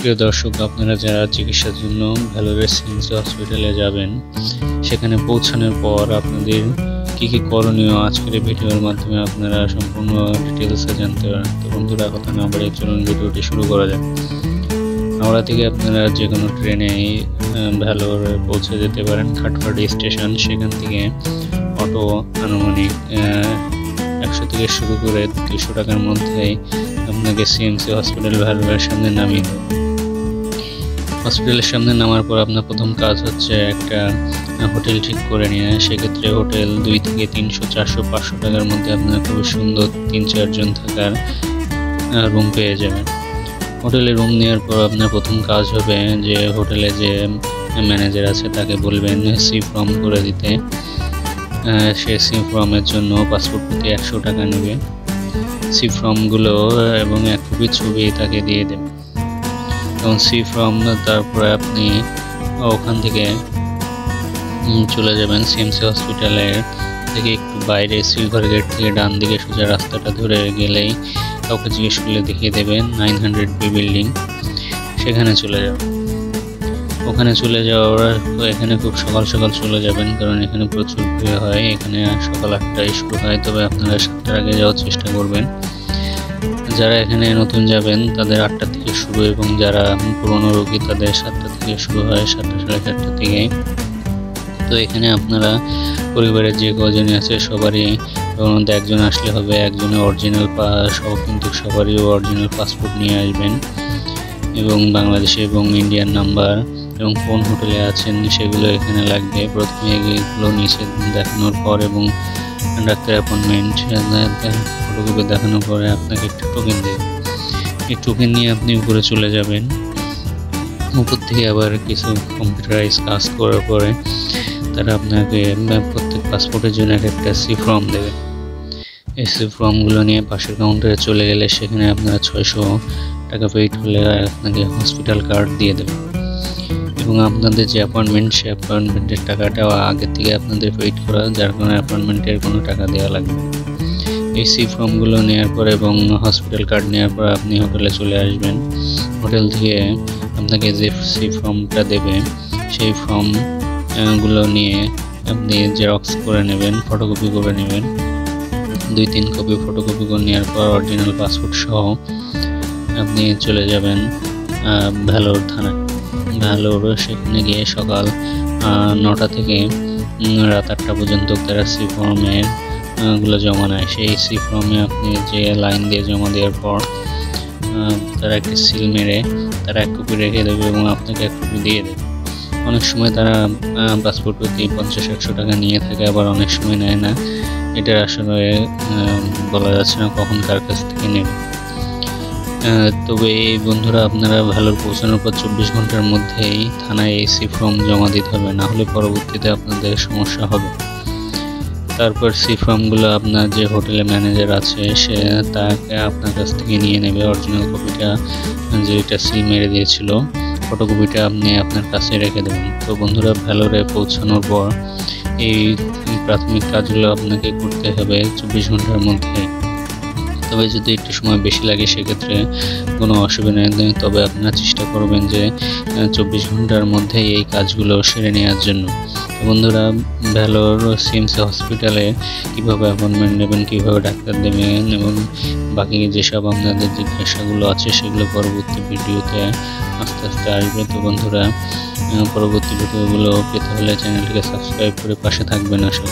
প্রিয় দর্শক, আপনারা যারা চিকিৎসার জন্য ভ্যালোরে সিএমসি হসপিটালে যাবেন, সেখানে পৌঁছানোর পর আপনাদের কী কী করণীয় আজকের এই ভিডিওর মাধ্যমে আপনারা সম্পূর্ণ ডিটেলসে জানতে পারেন। তো বন্ধুরা, কথা না বাড়িয়ে চলুন ভিডিওটি শুরু করা যাক। হাওড়া থেকে আপনারা যে কোনো ট্রেনে ভ্যালোরে পৌঁছে যেতে পারেন, খাটপাড়ি স্টেশন। সেখান থেকে অটো আনুমানিক 100 থেকে শুরু করে 200 টাকার মধ্যেই আপনাকে সিএমসি হসপিটাল ভ্যালোরের সামনে নামিয়ে দেবে। হসপিটালের সামনে নামার পর আপনার প্রথম কাজ হচ্ছে একটা হোটেল ঠিক করে নিয়ে। সেক্ষেত্রে হোটেল 2 থেকে 300, 400, 500 টাকার মধ্যে আপনার খুবই সুন্দর 3-4 জন থাকার রুম পেয়ে যাবেন। হোটেলে রুম নেওয়ার পর আপনার প্রথম কাজ হবে যে হোটেলে যে ম্যানেজার আছে তাকে বলবেন সি ফর্ম করে দিতে। সে সি ফর্মের জন্য পাসপোর্ট প্রতি 100 টাকা নেবে। সি ফর্মগুলো এবং 1 কপি ছবি তাকে দিয়ে দেবে। এবং সি ফর্ম তারপরে আপনি ওখান থেকে চলে যাবেন সিএমসি হসপিটালের থেকে একটু বাইরে সিলভার গেট থেকে ডান দিকে সোজা রাস্তাটা ধরে গেলেই কাউকে জিজ্ঞেস করলে দেখিয়ে দেবেন 900B বিল্ডিং। সেখানে চলে যাবেন। ওখানে চলে যাওয়ার এখানে খুব সকাল সকাল চলে যাবেন, কারণ এখানে প্রচুর ভিড় হয়। এখানে সকাল 8টায় শুরু হয়, তবে আপনারা 7টার আগে যাওয়ার চেষ্টা করবেন। যারা এখানে নতুন যাবেন তাদের 8টা থেকে শুরু, এবং যারা পুরনো রোগী তাদের 7টা থেকে শুরু হয়, 7টা সাড়ে 7টা থেকে। তো এখানে আপনারা পরিবারের যে কজনই আছে সবারই মধ্যে একজন আসলে হবে। একজনের অরিজিনাল সহ কিন্তু সবারই অরিজিনাল পাসপোর্ট নিয়ে আসবেন, এবং বাংলাদেশে এবং ইন্ডিয়ান নাম্বার, এবং কোন হোটেলে আছেন সেগুলো এখানে লাগবে। প্রথমে এগুলো নিচে দেখানোর পর এবং ডাক্তার অ্যাপয়েন্টমেন্ট ফটোকপি দেখানোর পরে আপনাকে একটা টোকেন দেবে। এই টোকেন নিয়ে আপনি উপরে চলে যাবেন। উপর থেকে আবার কিছু কম্পিউটারাইজ কাজ করার পরে তারা আপনাকে প্রত্যেক পাসপোর্টের জন্য একটা সি ফর্ম দেবে। এই সি ফর্মগুলো নিয়ে পাশের কাউন্টারে চলে গেলে সেখানে আপনারা 600 টাকা পেইড হলে আপনাকে হসপিটাল কার্ড দিয়ে দেবে। এবং আপনাদের যে অ্যাপয়েন্টমেন্ট, সেই অ্যাপয়েন্টমেন্টের টাকাটাও আগের থেকে আপনাদের পেইড করা, যার কারণে অ্যাপয়েন্টমেন্টের কোনো টাকা দেওয়া লাগবে। এই সি ফর্মগুলো নেওয়ার পর এবং হসপিটাল কার্ড নেওয়ার পর আপনি হোটেলে চলে আসবেন। হোটেল থেকে আপনাকে যে সি ফর্মটা দেবে সেই ফর্মগুলো নিয়ে আপনি জেরক্স করে নেবেন, ফটোকপি করে নেবেন। 2-3 কপি ফটোকপি করে নেওয়ার পর অরিজিনাল পাসপোর্ট সহ আপনি চলে যাবেন ভ্যালোর থানায়। ভ্যালোর সেখানে গিয়ে সকাল 9টা থেকে রাত 8টা পর্যন্ত তারা সি ফর্মের গুলো জমা নেয়। সেই সি ফর্মে আপনি যে লাইন দিয়ে জমা দেওয়ার পর তারা একটি সিল মেরে তারা 1 কপি রেখে দেবে এবং আপনাকে 1 কপি দিয়ে দেবে। অনেক সময় তারা পাসপোর্ট প্রতি 50-100 টাকা নিয়ে থাকে, আবার অনেক সময় নেয় না। এটা আসলে বলা যাচ্ছে না কখন কার কাছ থেকে নেবে। তবে এই বন্ধুরা, আপনারা ভ্যালোর পৌঁছানোর পর 24 ঘন্টার মধ্যেই থানায় এই সি ফর্ম জমা দিতে হবে, না হলে পরবর্তীতে আপনাদের সমস্যা হবে। তারপর সি ফর্মগুলো আপনার যে হোটেলে ম্যানেজার আছে সে তাকে আপনার কাছ থেকে নিয়ে নেবে। অরিজিনাল কপিটা যেটা সিল মেরে দিয়েছিল, ফটোকপিটা আপনি আপনার কাছে রেখে দেবেন। তো বন্ধুরা, ভ্যালোরে পৌঁছানোর পর এই প্রাথমিক কাজগুলো আপনাকে করতে হবে 24 ঘন্টার মধ্যে। তবে যদি একটু সময় বেশি লাগে সেক্ষেত্রে কোনো অসুবিধা নেই, তবে আপনারা চেষ্টা করবেন যে 24 ঘন্টার মধ্যে এই কাজগুলো সেরে নেওয়ার জন্য। বন্ধুরা, ভ্যালোর সিএমসি হসপিটালে কীভাবে অ্যাপয়েন্টমেন্ট নেবেন, কীভাবে ডাক্তার দেবেন এবং বাকি যেসব আপনাদের জিজ্ঞাসাগুলো আছে সেগুলো পরবর্তী ভিডিওতে আস্তে আস্তে আসবে। তো বন্ধুরা, পরবর্তী ভিডিওগুলো পেতে হলে চ্যানেলটিকে সাবস্ক্রাইব করে পাশে থাকবেন। আসলে